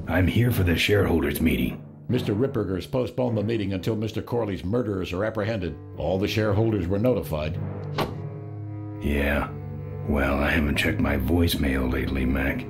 I'm here for the shareholders meeting. Mr. Ripperger's postponed the meeting until Mr. Corley's murderers are apprehended. All the shareholders were notified. Yeah. Well, I haven't checked my voicemail lately, Mac.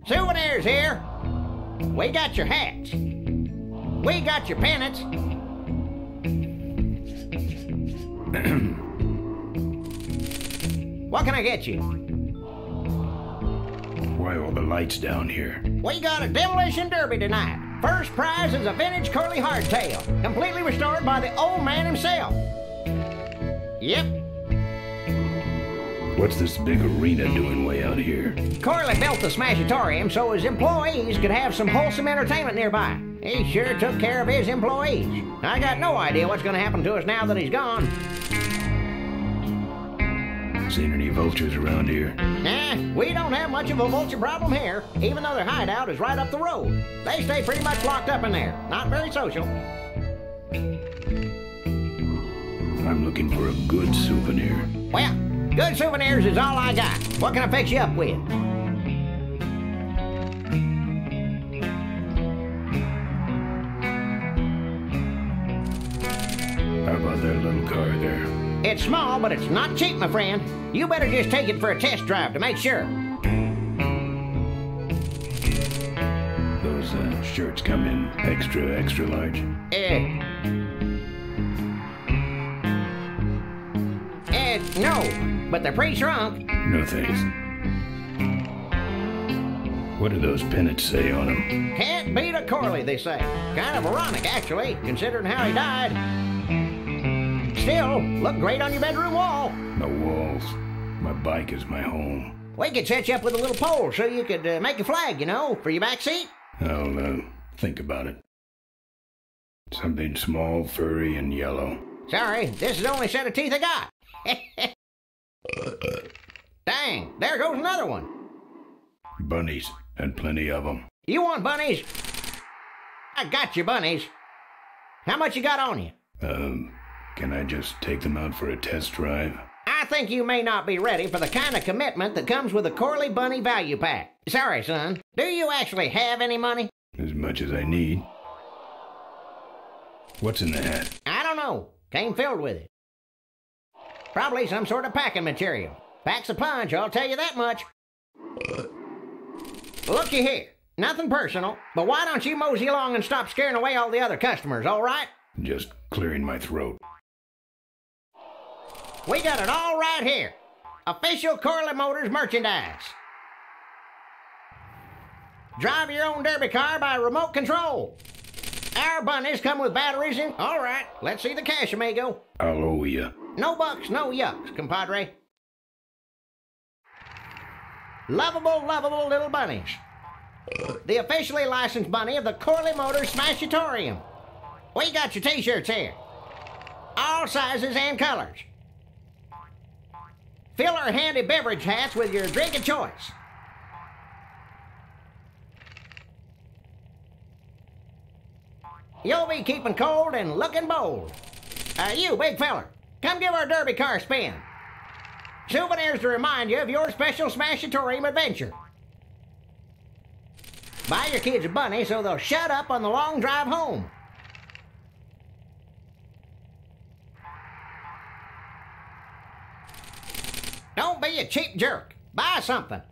Souvenirs here. We got your hats. We got your pennants. What can I get you? Why all the lights down here? We got a demolition derby tonight. First prize is a vintage curly hardtail, completely restored by the old man himself. Yep. What's this big arena doing way out here? Corley built the Smashatorium so his employees could have some wholesome entertainment nearby. He sure took care of his employees. I got no idea what's going to happen to us now that he's gone. Seen any vultures around here? Nah, we don't have much of a vulture problem here, even though their hideout is right up the road. They stay pretty much locked up in there. Not very social. I'm looking for a good souvenir. Well, good souvenirs is all I got. What can I fix you up with? How about that little car there? It's small, but it's not cheap, my friend. You better just take it for a test drive to make sure. Those shirts come in extra large? No, but they're pretty shrunk. No thanks. What do those pennants say on them? Can't beat a Corley, they say. Kind of ironic, actually, considering how he died. Still, look great on your bedroom wall. No walls. My bike is my home. We could set you up with a little pole so you could make a flag, you know, for your back seat. I'll think about it. Something small, furry, and yellow. Sorry, this is the only set of teeth I got. Dang, there goes another one. Bunnies, and plenty of them. You want bunnies? I got you bunnies. How much you got on you? Can I just take them out for a test drive? I think you may not be ready for the kind of commitment that comes with a Corley Bunny Value Pack. Sorry, son. Do you actually have any money? As much as I need. What's in the hat? I don't know. Came filled with it. Probably some sort of packing material. Packs a punch, I'll tell you that much. Looky here. Nothing personal, but why don't you mosey along and stop scaring away all the other customers, all right? Just clearing my throat. We got it all right here. Official Corley Motors merchandise. Drive your own derby car by remote control. Our bunnies come with batteries in. All right, let's see the cash, amigo. I'll owe you. No bucks, no yucks, compadre. Lovable, lovable little bunnies. The officially licensed bunny of the Corley Motors Smashatorium. We got your t-shirts here. All sizes and colors. Fill our handy beverage hats with your drink of choice. You'll be keeping cold and looking bold. You, big feller, come give our derby car a spin. Souvenirs to remind you of your special Smashatorium adventure. Buy your kids a bunny so they'll shut up on the long drive home. Don't be a cheap jerk. Buy something.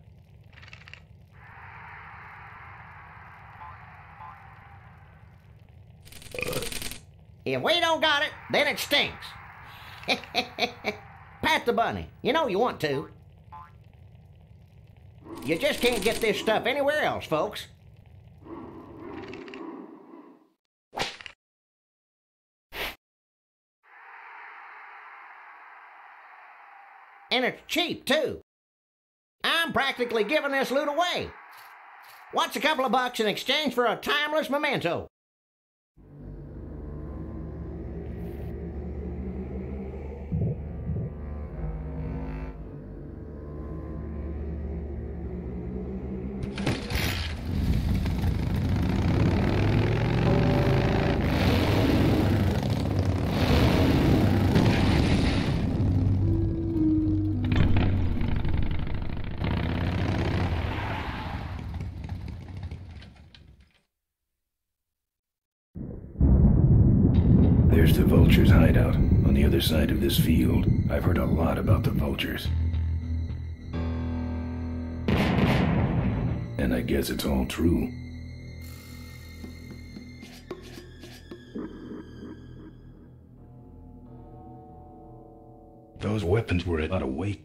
If we don't got it, then it stinks. Pat the bunny. You know you want to. You just can't get this stuff anywhere else, folks. And it's cheap, too. I'm practically giving this loot away. What's a couple of bucks in exchange for a timeless memento? There's the vultures' hideout on the other side of this field. I've heard a lot about the vultures. And I guess it's all true. Those weapons were a lot of weight.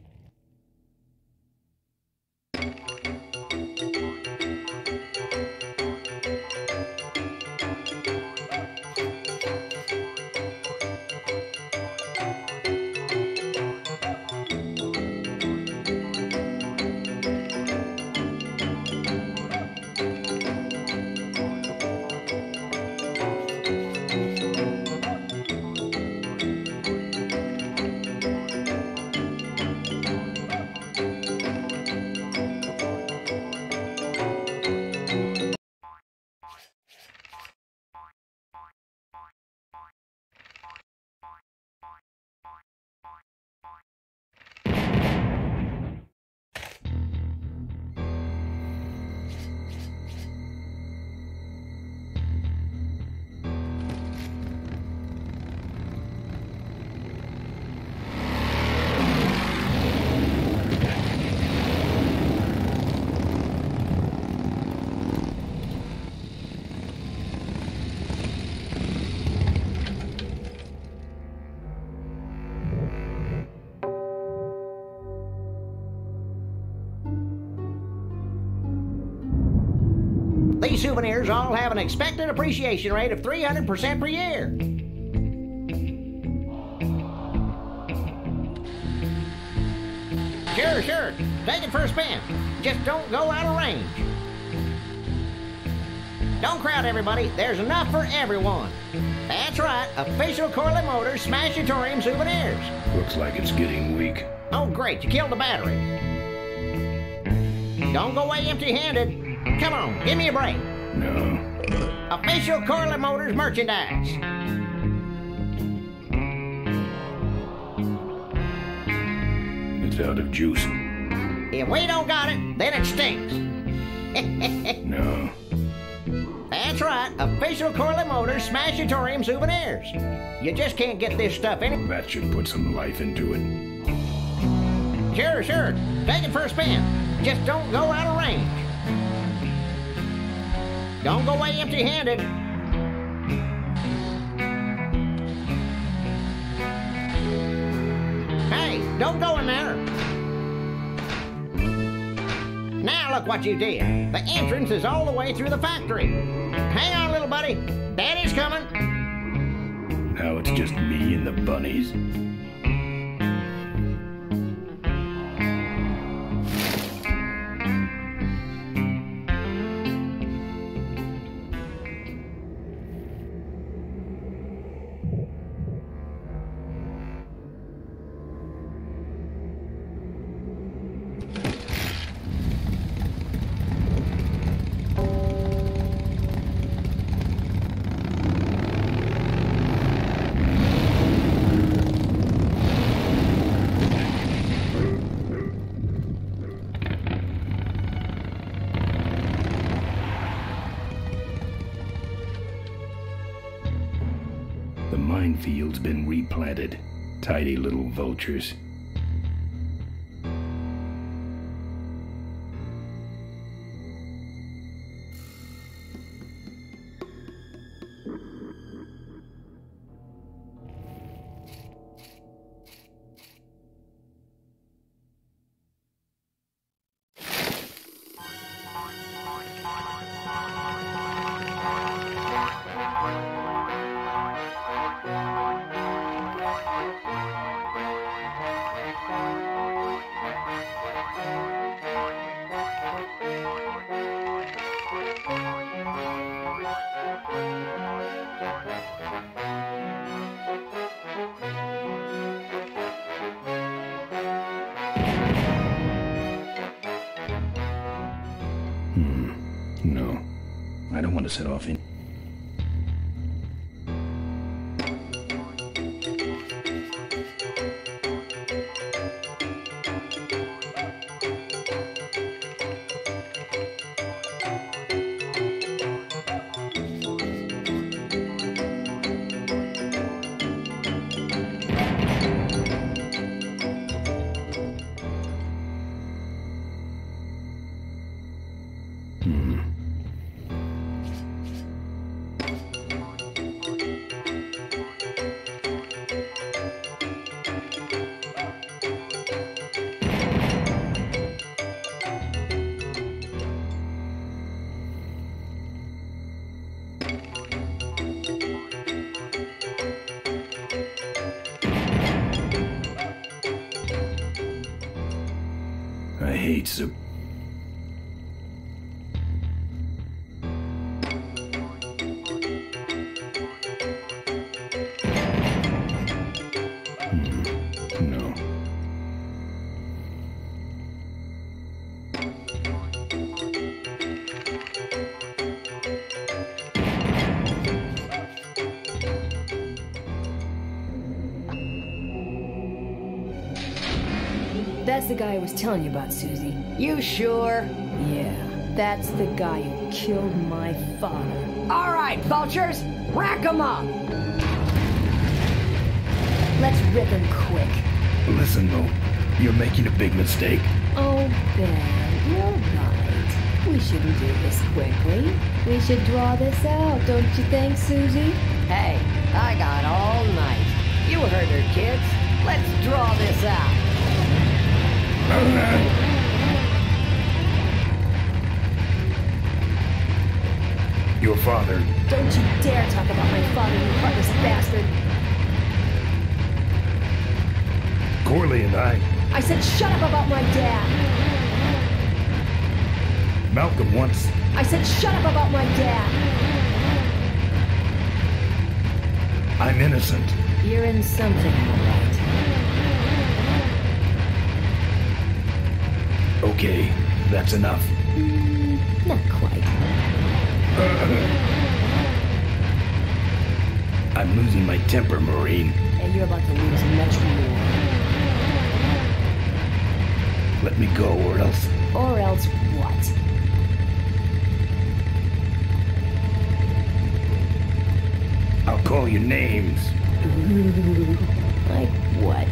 These souvenirs all have an expected appreciation rate of 300% per year. Sure. Take it for a spin. Just don't go out of range. Don't crowd everybody. There's enough for everyone. That's right. Official Corley Motors Smashatorium souvenirs. Looks like it's getting weak. Oh, great. You killed the battery. Don't go away empty-handed. Come on, give me a break. No. Official Corley Motors merchandise. It's out of juice. If we don't got it, then it stinks. No. That's right, official Corley Motors Smashatorium souvenirs. You just can't get this stuff any... That should put some life into it. Sure. Take it for a spin. Just don't go out of range. Don't go away empty-handed. Hey, don't go in there. Now look what you did. The entrance is all the way through the factory. Hang on, little buddy. Daddy's coming. Now it's just me and the bunnies. The minefield's been replanted. Tidy little vultures. No. I don't want to set off in. I hate soup. No. That's the guy I was telling you about, Susie. You sure? Yeah, that's the guy who killed my father. All right, vultures, rack 'em up. Let's rip him quick. Listen, Mo, you're making a big mistake. Oh, Ben, you're right. We shouldn't do this quickly. We should draw this out, don't you think, Susie? Hey, I got all night. You heard her, kids. Let's draw this out. Your father. Don't you dare talk about my father, you heartless bastard. Corley and I said shut up about my dad. Malcolm once. I said shut up about my dad. I'm innocent. You're in something, all right. Okay, that's enough. Not quite. I'm losing my temper, Marine. And you're about to lose much more. Let me go, or else... Or else what? I'll call you names. Ooh, like what?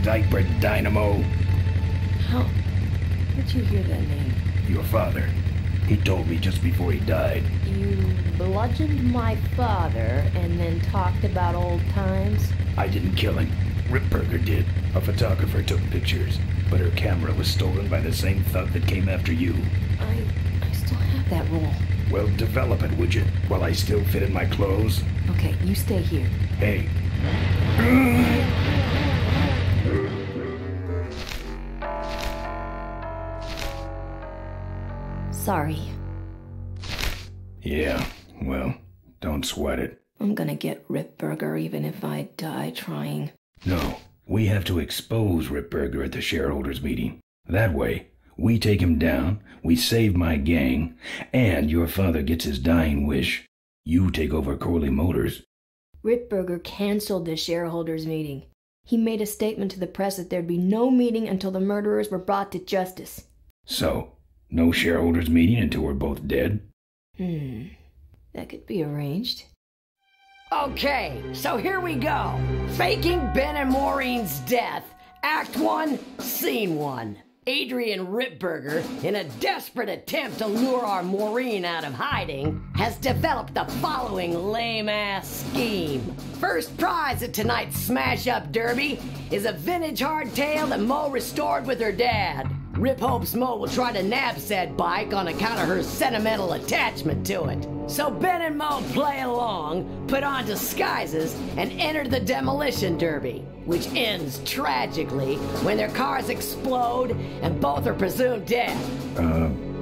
Diaper Dynamo. How'd you hear that name? Your father. He told me just before he died. You bludgeoned my father and then talked about old times? I didn't kill him. Ripburger did. A photographer took pictures, but her camera was stolen by the same thug that came after you. I still have that roll. Well, develop it, would you? While I still fit in my clothes? Okay, you stay here. Hey. Sorry. Yeah, well, don't sweat it. I'm gonna get Ripburger even if I die trying. No, we have to expose Ripburger at the shareholders meeting. That way, we take him down, we save my gang, and your father gets his dying wish. You take over Corley Motors. Ripburger canceled the shareholders meeting. He made a statement to the press that there'd be no meeting until the murderers were brought to justice. So, no shareholders meeting until we're both dead? That could be arranged. Okay, so here we go. Faking Ben and Maureen's death. Act 1, Scene 1. Adrian Ripburger, in a desperate attempt to lure our Maureen out of hiding, has developed the following lame-ass scheme. First prize at tonight's smash-up derby is a vintage hardtail that Mo restored with her dad. Rip hopes Mo will try to nab said bike on account of her sentimental attachment to it. So Ben and Mo play along, put on disguises, and enter the demolition derby, which ends tragically when their cars explode and both are presumed dead.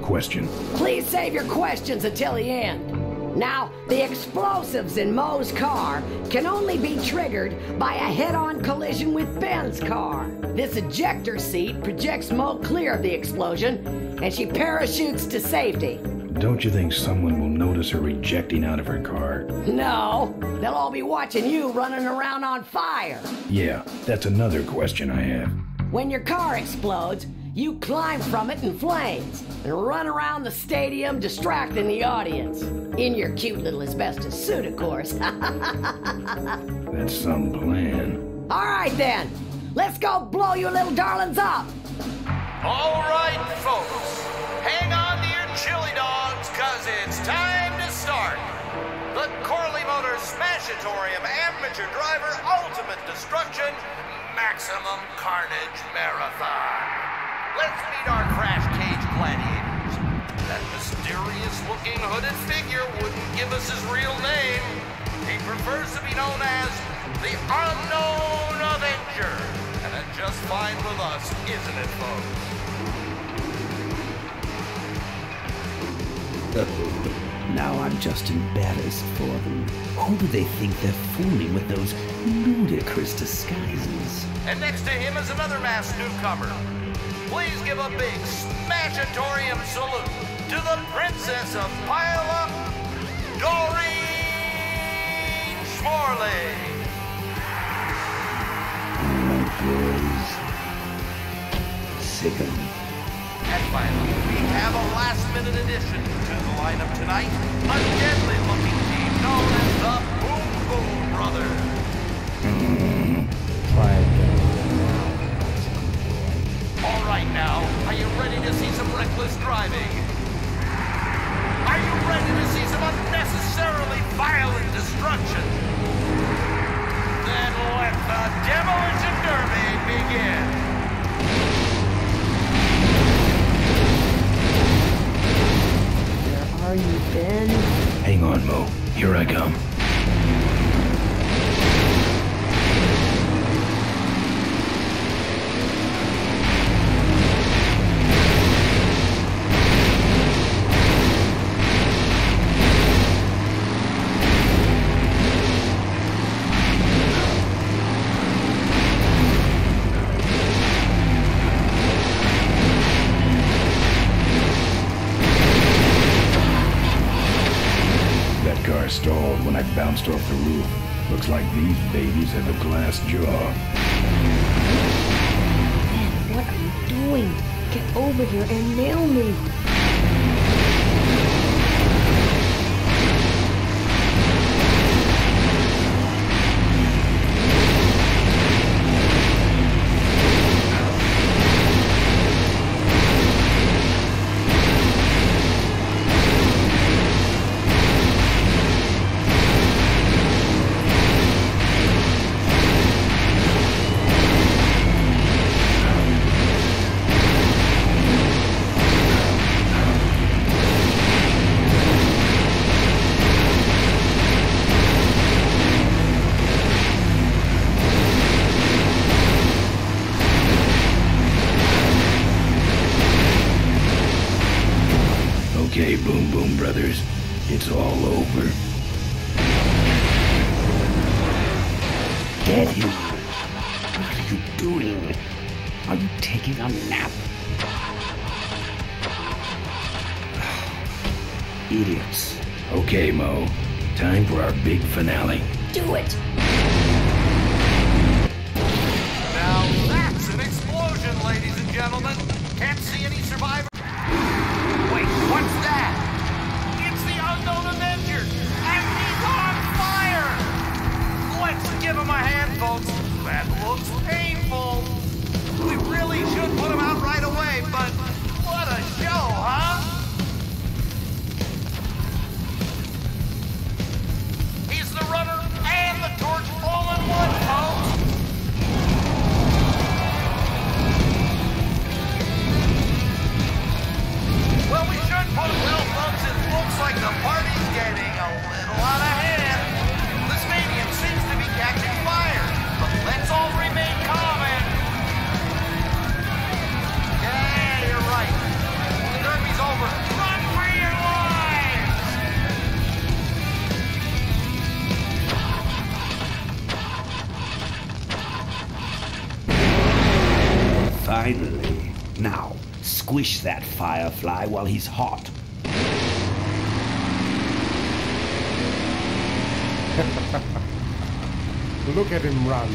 question. Please save your questions until the end. Now, the explosives in Moe's car can only be triggered by a head-on collision with Ben's car. This ejector seat projects Moe clear of the explosion, and she parachutes to safety. Don't you think someone will notice her ejecting out of her car? No, they'll all be watching you running around on fire. Yeah, that's another question I have. When your car explodes, you climb from it in flames and run around the stadium distracting the audience. In your cute little asbestos suit, of course. That's some plan. All right, then. Let's go blow you little darlings up. All right, folks. Hang on to your chili dogs, because it's time to start. The Corley Motors Smashatorium Amateur Driver Ultimate Destruction Maximum Carnage Marathon. Let's meet our crash cage gladiators. That mysterious-looking hooded figure wouldn't give us his real name. He prefers to be known as the Unknown Avenger. And that's just fine with us, isn't it, folks? Now I'm just embarrassed for them. Who do they think they're fooling with those ludicrous disguises? And next to him is another masked newcomer. Please give a big Smashatorium salute to the Princess of Pile-Up, Doreen Schmorley. My boys. Sick 'em. And finally, we have a last-minute addition to the lineup tonight, a deadly-looking team known as the Boom Boom Brothers. All right now, are you ready to see some reckless driving? Are you ready to see some unnecessarily violent destruction? Then let the Demolition Derby begin. Where are you, Ben? Hang on, Mo. Here I come. Stalled when I bounced off the roof. Looks like these babies have a glass jaw. Ben, what are you doing? Get over here and nail me. Okay, Boom Boom Brothers, it's all over. Get him. What are you doing? Are you taking a nap? Idiots. Okay, Mo. Time for our big finale. Do it! Now that's an explosion, ladies and gentlemen. Can't see any survivors. Wait, what's that? It's the Unknown Avenger, and he's on fire! Let's give him a hand, folks. That looks painful. We really should put him out right away, but what a show, huh? He's the runner and the torch all in one, folks. squish that firefly while he's hot. Look at him run.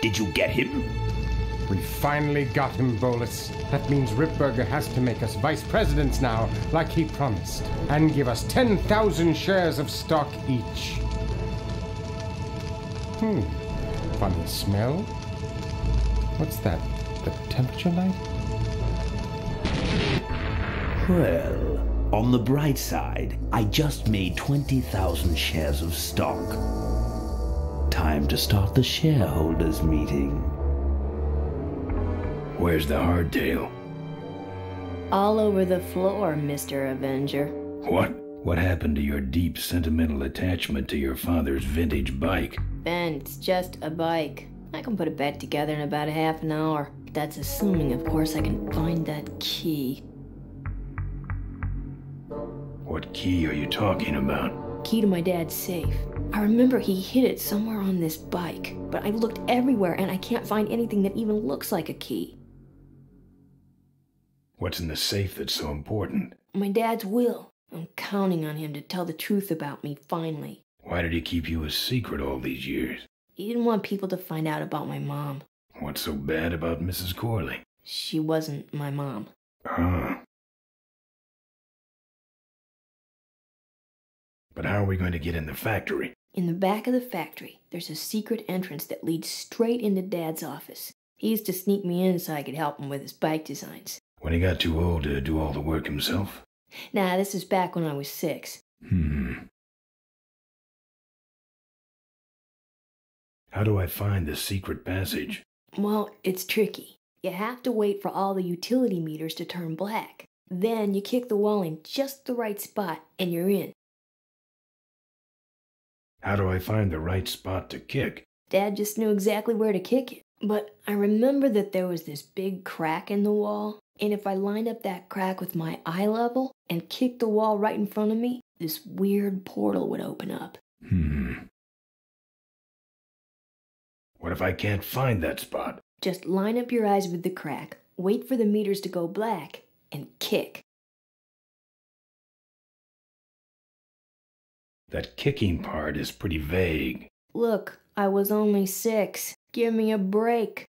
Did you get him? We finally got him, Bolus. That means Ripburger has to make us vice presidents now, like he promised, and give us 10,000 shares of stock each. Funny smell. What's that? The temperature light? Well, on the bright side, I just made 20,000 shares of stock. Time to start the shareholders meeting. Where's the hardtail? All over the floor, Mr. Avenger. What? What happened to your deep sentimental attachment to your father's vintage bike? Ben, it's just a bike. I can put it back together in about a half an hour. That's assuming, of course, I can find that key. What key are you talking about? Key to my dad's safe. I remember he hid it somewhere on this bike, but I've looked everywhere and I can't find anything that even looks like a key. What's in the safe that's so important? My dad's will. I'm counting on him to tell the truth about me, finally. Why did he keep you a secret all these years? He didn't want people to find out about my mom. What's so bad about Mrs. Corley? She wasn't my mom. Ah. But how are we going to get in the factory? In the back of the factory, there's a secret entrance that leads straight into Dad's office. He used to sneak me in so I could help him with his bike designs. When he got too old to do all the work himself? Nah, this is back when I was 6. How do I find the secret passage? Well, it's tricky. You have to wait for all the utility meters to turn black. Then you kick the wall in just the right spot and you're in. How do I find the right spot to kick? Dad just knew exactly where to kick it. But I remember that there was this big crack in the wall, and if I lined up that crack with my eye level and kicked the wall right in front of me, this weird portal would open up. What if I can't find that spot? Just line up your eyes with the crack, wait for the meters to go black, and kick. That kicking part is pretty vague. Look, I was only 6. Give me a break.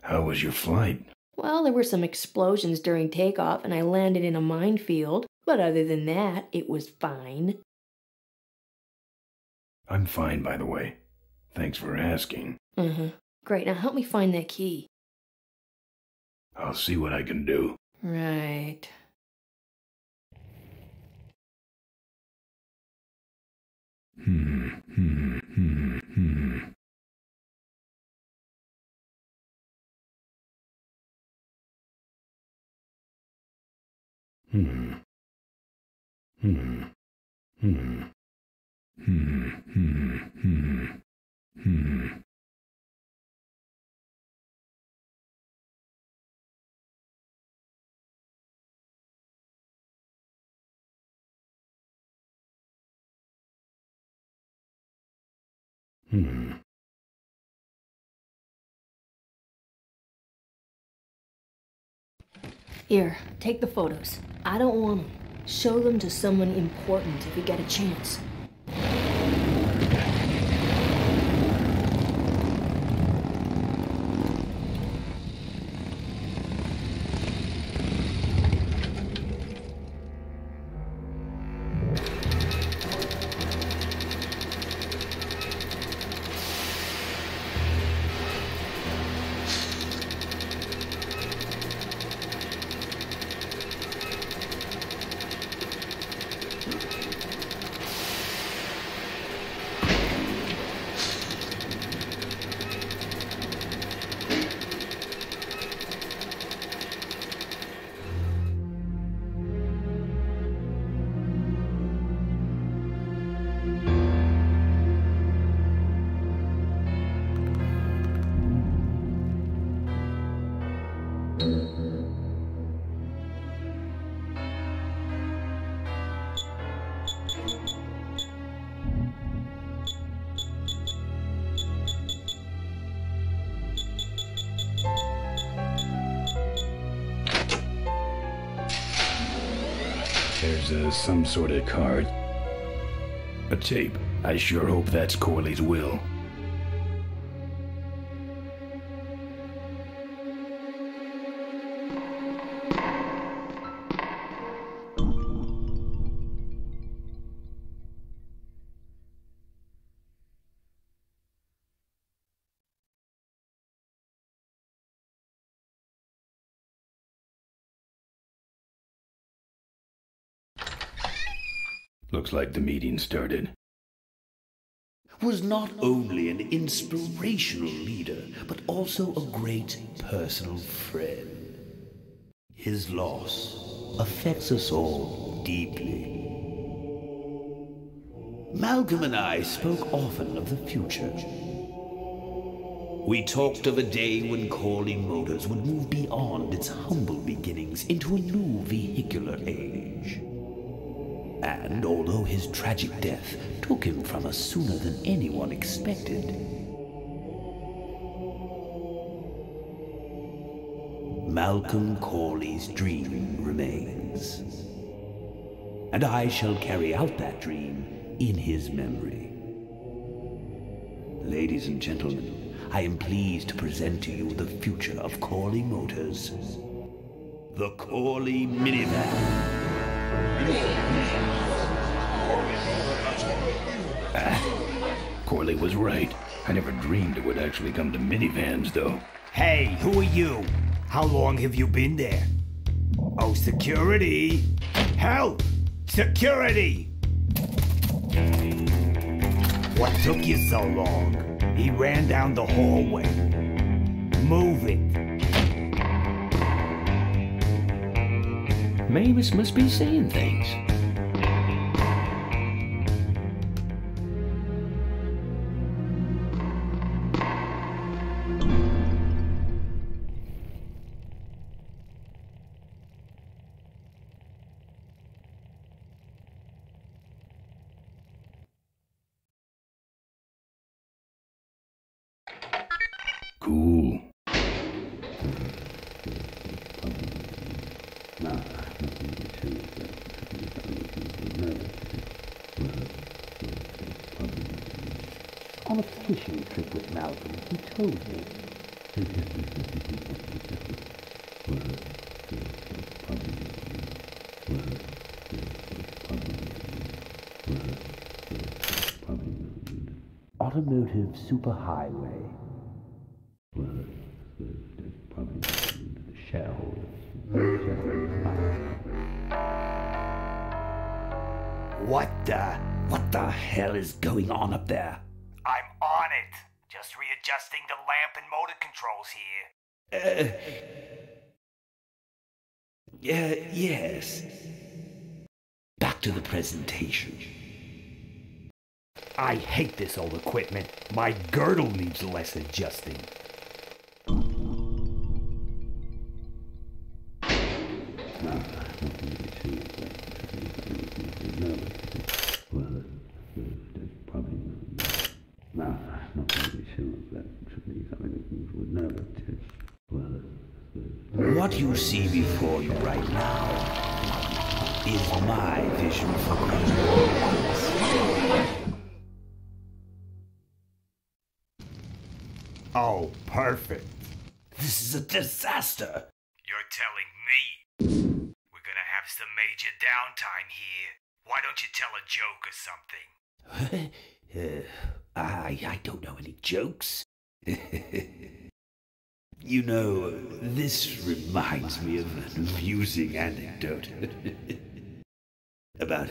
How was your flight? Well, there were some explosions during takeoff and I landed in a minefield, but other than that, it was fine. I'm fine, by the way. Thanks for asking. Great, now help me find that key. I'll see what I can do. Right. Here, take the photos. I don't want them. Show them to someone important if you get a chance. There's some sort of card. A tape. I sure hope that's Corley's will. Looks like the meeting started. Was not only an inspirational leader, but also a great personal friend. His loss affects us all deeply. Malcolm and I spoke often of the future. We talked of a day when Corley Motors would move beyond its humble beginnings into a new vehicular age. And although his tragic death took him from us sooner than anyone expected, Malcolm Corley's dream remains. And I shall carry out that dream in his memory. Ladies and gentlemen, I am pleased to present to you the future of Corley Motors. The Corley Minivan. Corley was right. I never dreamed it would actually come to minivans, though. Hey, who are you? How long have you been there? Oh, security! Help! Security! What took you so long? He ran down the hallway. Move it. Mavis must be saying things. Cool. On a fishing trip with Malcolm, he told me. Automotive superhighway. What the hell is going on up there? I'm on it. Just readjusting the lamp and motor controls here. Yes. Back to the presentation. I hate this old equipment. My girdle needs less adjusting. What you see before you right now is my vision for greatness. Oh, perfect. This is a disaster. You're telling me we're gonna have some major downtime here. Why don't you tell a joke or something? I don't know any jokes. You know, this reminds me of an amusing anecdote about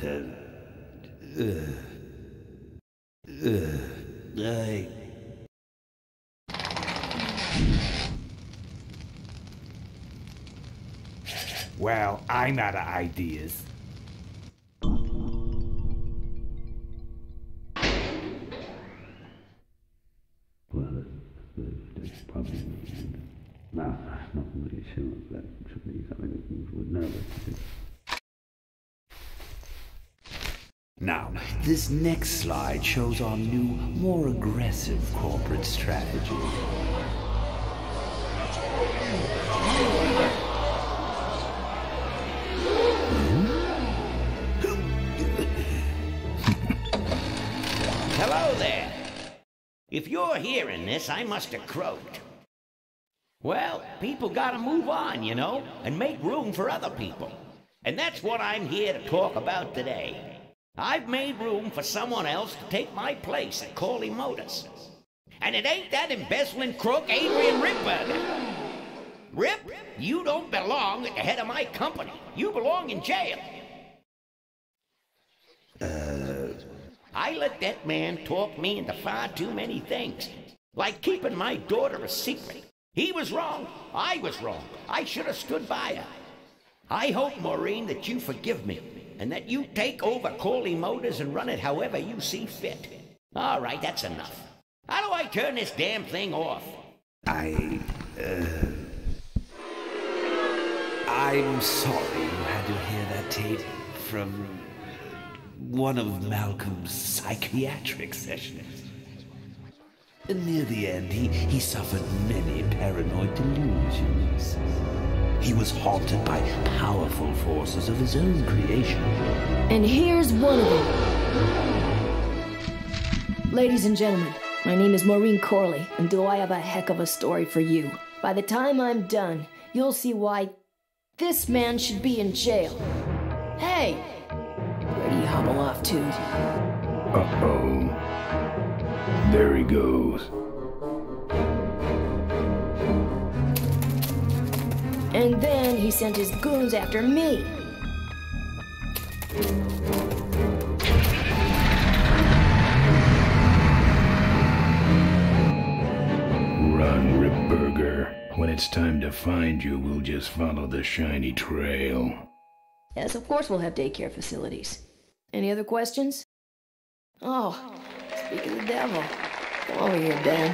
Well, I'm out of ideas. Well, that's probably not really sure if that should be something that you would know. Now, this next slide shows our new, more aggressive corporate strategy. Hello there. If you're hearing this, I must have croaked. Well, people gotta move on, you know, and make room for other people. And that's what I'm here to talk about today. I've made room for someone else to take my place at Corley Motors. And it ain't that embezzling crook Adrian Ripburger. Rip, you don't belong at the head of my company. You belong in jail. I let that man talk me into far too many things. Like keeping my daughter a secret. He was wrong. I was wrong. I should have stood by her. I hope, Maureen, that you forgive me. And that you take over Corley Motors and run it however you see fit. All right, that's enough. How do I turn this damn thing off? I'm sorry you had to hear that tape from one of Malcolm's psychiatric sessions. Near the end, he suffered many paranoid delusions. He was haunted by powerful forces of his own creation. And here's one of them. Ladies and gentlemen, my name is Maureen Corley, and do I have a heck of a story for you. By the time I'm done, you'll see why this man should be in jail. Hey! Where do you hobble off to? Uh-oh. There he goes. And then he sent his goons after me. Run, Ripburger. When it's time to find you, we'll just follow the shiny trail. Yes, of course we'll have daycare facilities. Any other questions? Oh, speak of the devil. Come over here, Ben.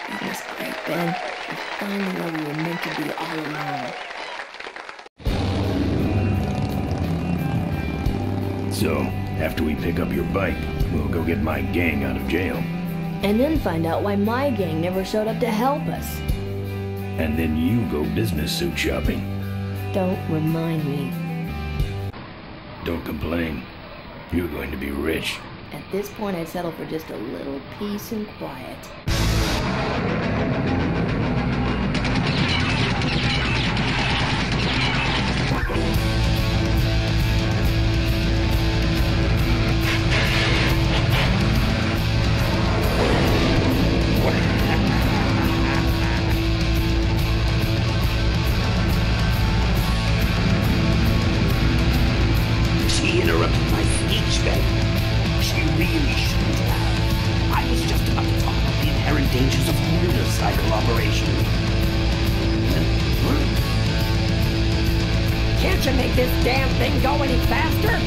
That was great, Ben. You finally know we were meant to be all alone. So, after we pick up your bike, we'll go get my gang out of jail. And then find out why my gang never showed up to help us. And then you go business suit shopping. Don't remind me. Don't complain. You're going to be rich. At this point, I'd settle for just a little peace and quiet. She interrupted my speech, Ben. She really shouldn't have. I was just about to talk about the inherent dangers of motorcycle operation. Can't you make this damn thing go any faster?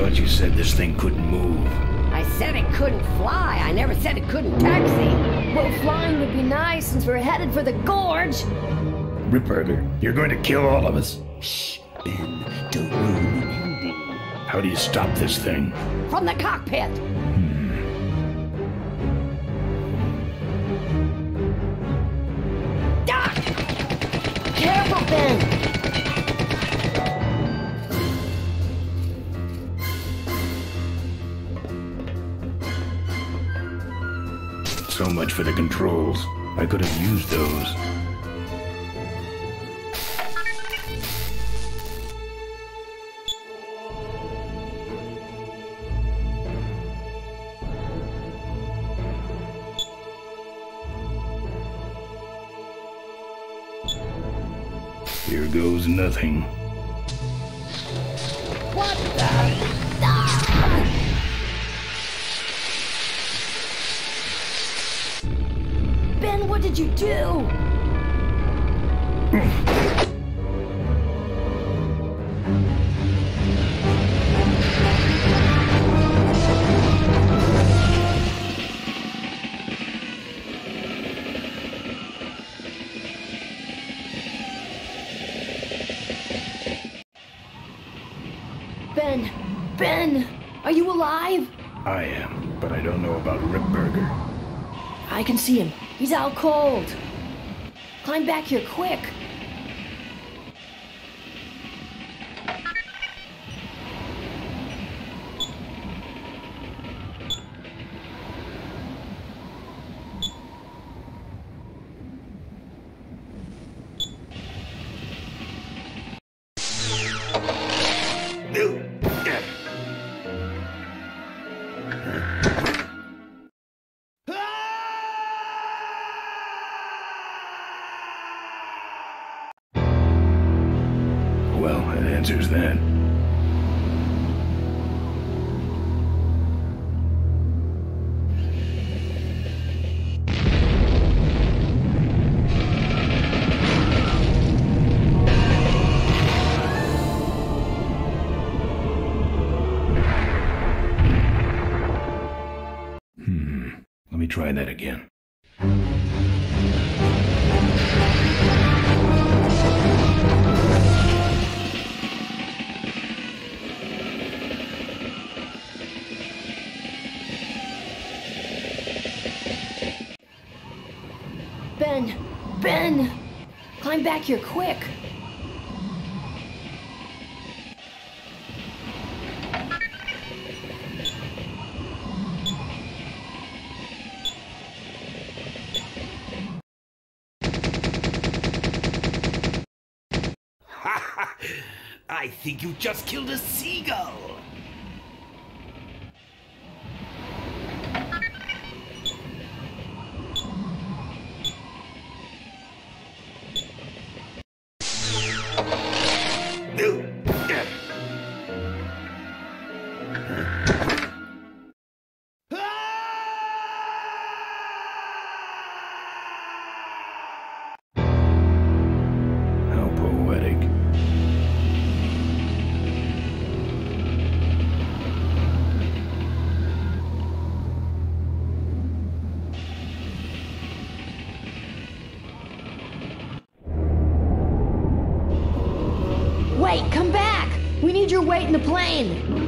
thought you said this thing couldn't move. I said it couldn't fly. I never said it couldn't taxi. Well, flying would be nice since we're headed for the gorge. Ripburger, you're going to kill all of us. Shh, Ben, don't ruin the ending. How do you stop this thing? From the cockpit. Ah! Careful, Ben. So much for the controls. I could have used those. Here goes nothing. What the? Ben, what did you do? Ben, are you alive? I am, but I don't know about Ripburger. I can see him. He's out cold. Climb back here quick. Well, that answers that. Let me try that again. Ben, climb back here quick. I think you just killed a seagull. How poetic. Wait, come back! We need your weight in the plane!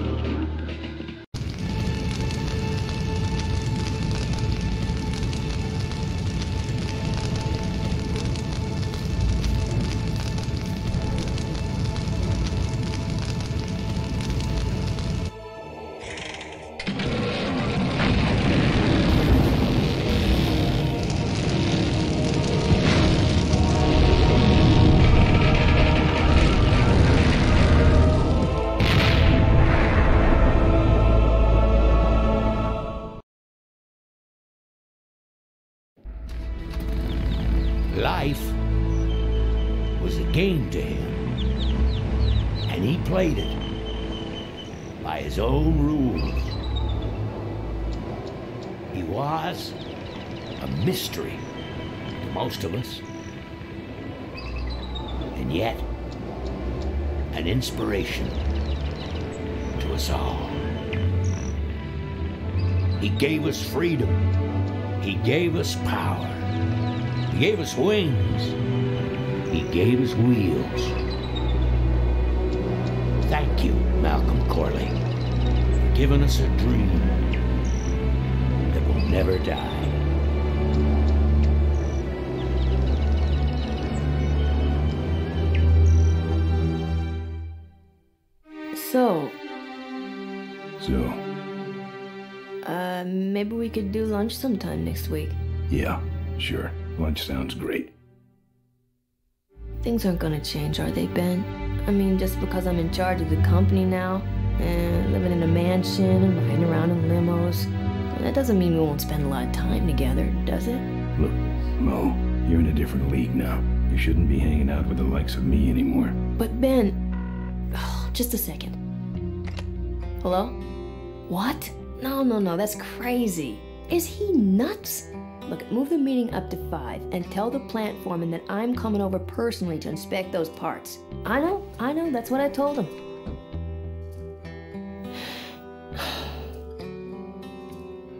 Life was a game to him, and he played it by his own rules. He was a mystery to most of us, and yet an inspiration to to us all. He gave us freedom. He gave us power. He gave us wings. He gave us wheels. Thank you, Malcolm Corley, for giving us a dream that will never die. So, maybe we could do lunch sometime next week. Yeah, sure. Lunch sounds great. Things aren't gonna change, are they, Ben? I mean, just because I'm in charge of the company now, and living in a mansion and riding around in limos, that doesn't mean we won't spend a lot of time together, does it? Look, Mo, you're in a different league now. You shouldn't be hanging out with the likes of me anymore. But Ben... Oh, just a second. Hello? What? No, that's crazy. Is he nuts? Look, move the meeting up to 5 and tell the plant foreman that I'm coming over personally to inspect those parts. I know, that's what I told him.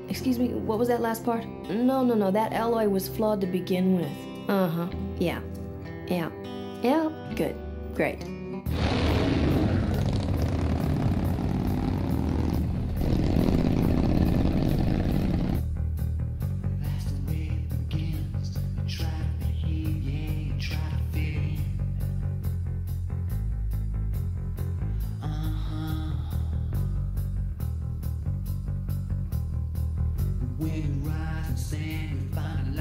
Excuse me, what was that last part? No, that alloy was flawed to begin with. Uh-huh, yeah, good, great. Time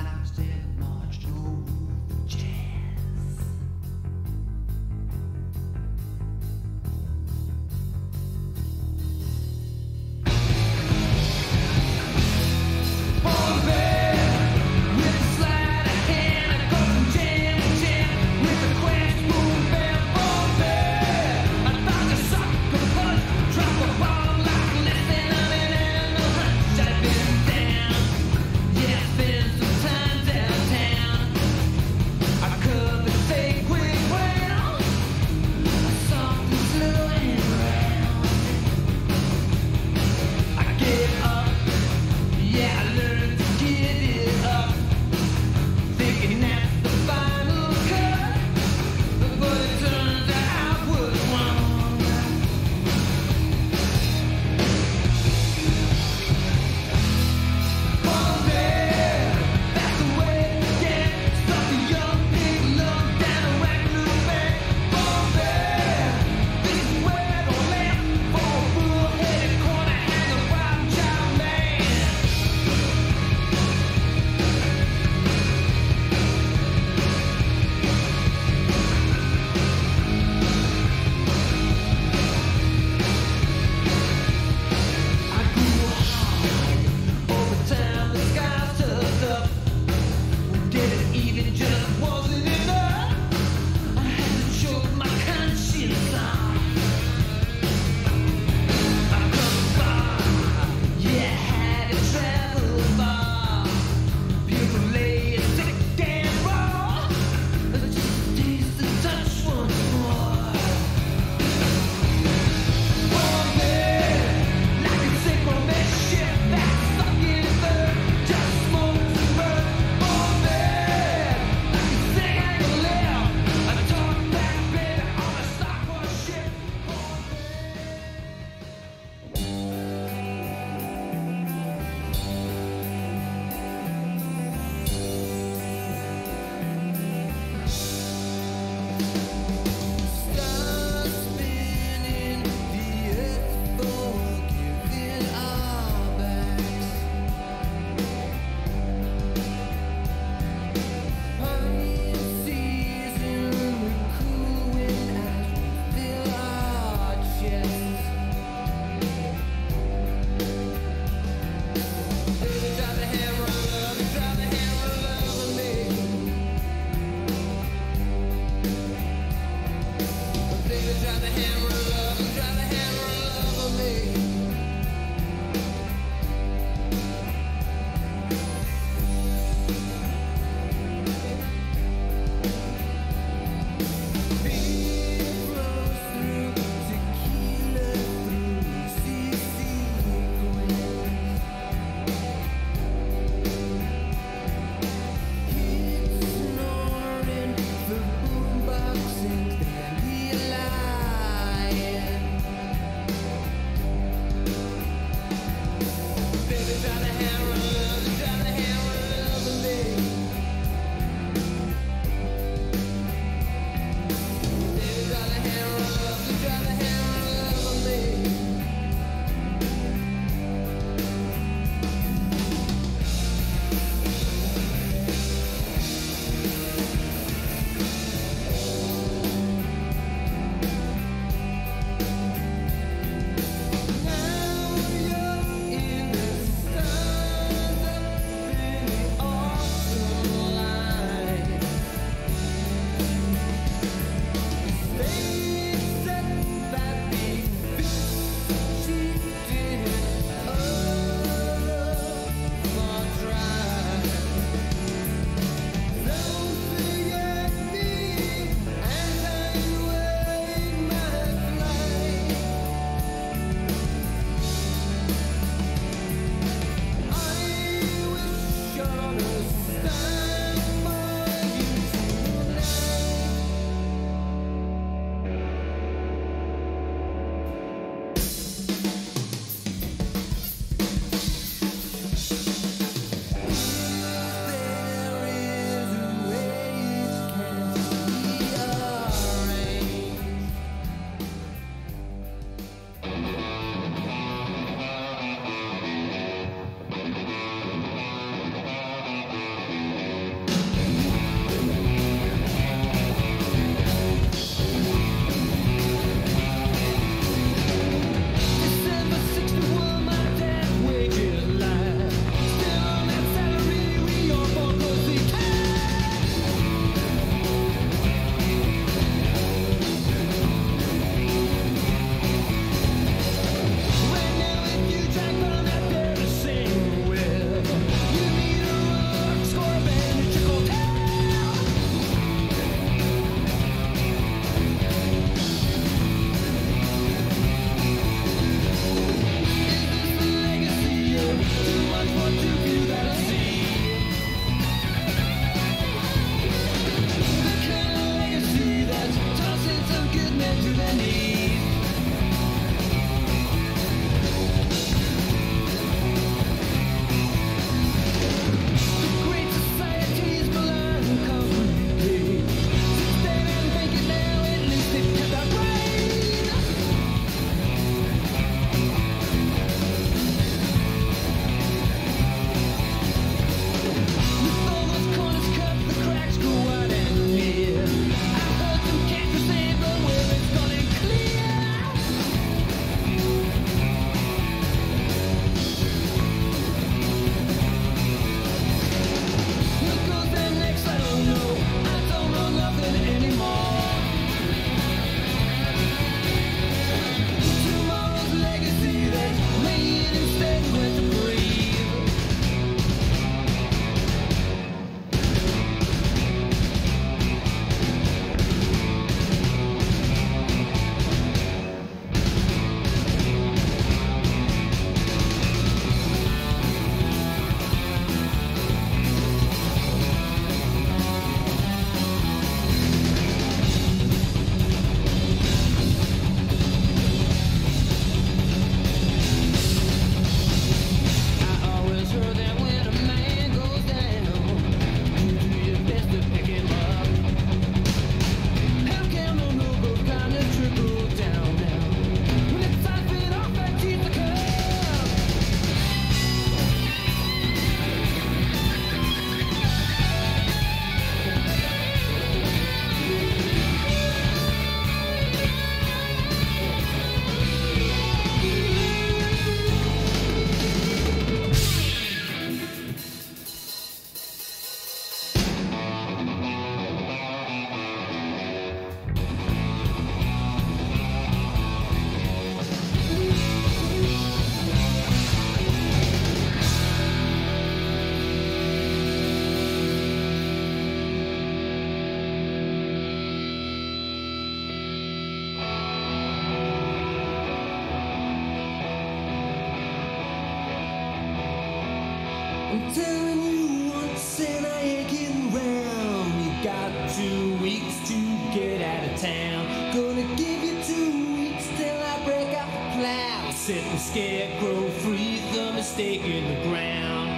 I'm telling you once and I ain't kidding round. You got 2 weeks to get out of town. Gonna give you 2 weeks till I break out the plow. Set the scarecrow free, the mistake in the ground.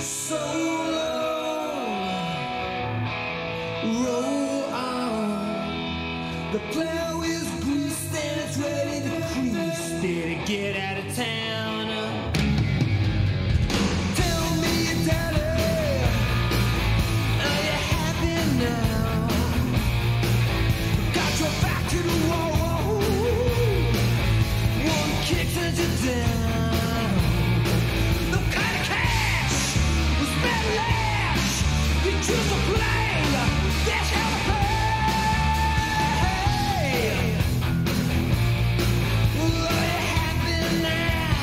So long, roll on. The plow is greased and it's ready to crease. Better get out of town. Tell me, daddy, are you happy now? Got your back to the wall. One kick sends you down. No kind of cash was better lash. You choose to play. That's how to play. Are you happy now?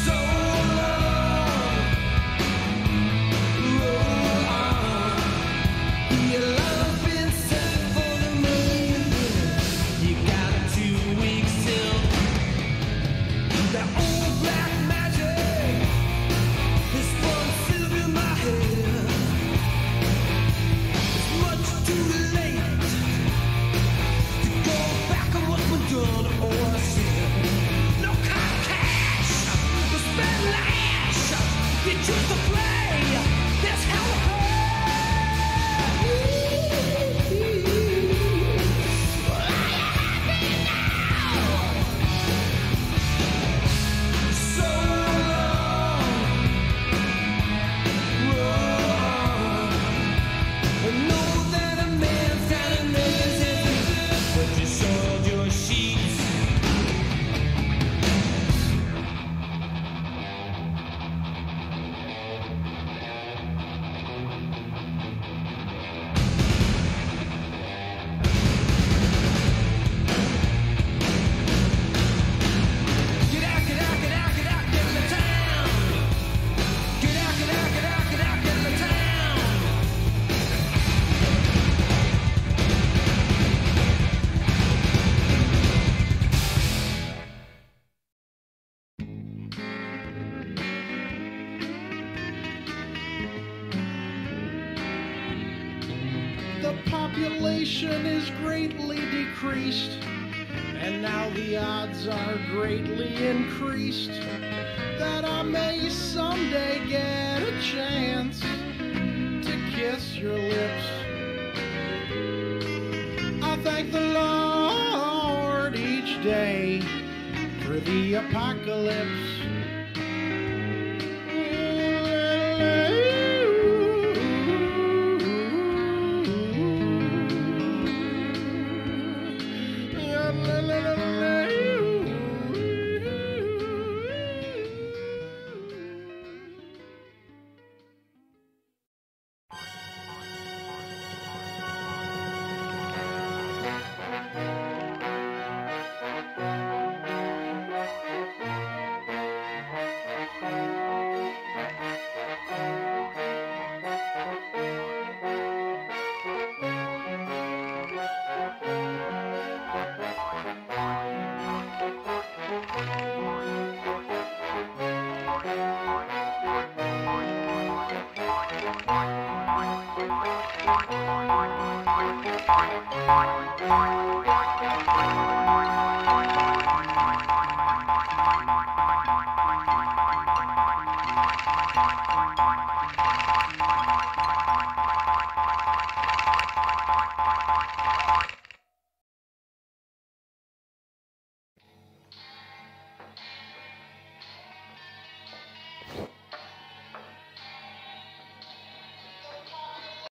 So long, roll on. Your love been set for the moon. You got 2 weeks till that old black magic is spun silver in my head. It's much too late to go back on what we've done or said. No kind of cash, no spend lash. You choose to play. That's how it hurts. So long, roll on. I know that a man's got a nose, but you soiled your sheets. Get out, get out, get out, get out, get in the town. Get out, get out, get out, get out, get in the town. The population is greatly decreased, and now the odds are greatly increased that I may someday get a chance to kiss your lips. I thank the Lord each day for the apocalypse.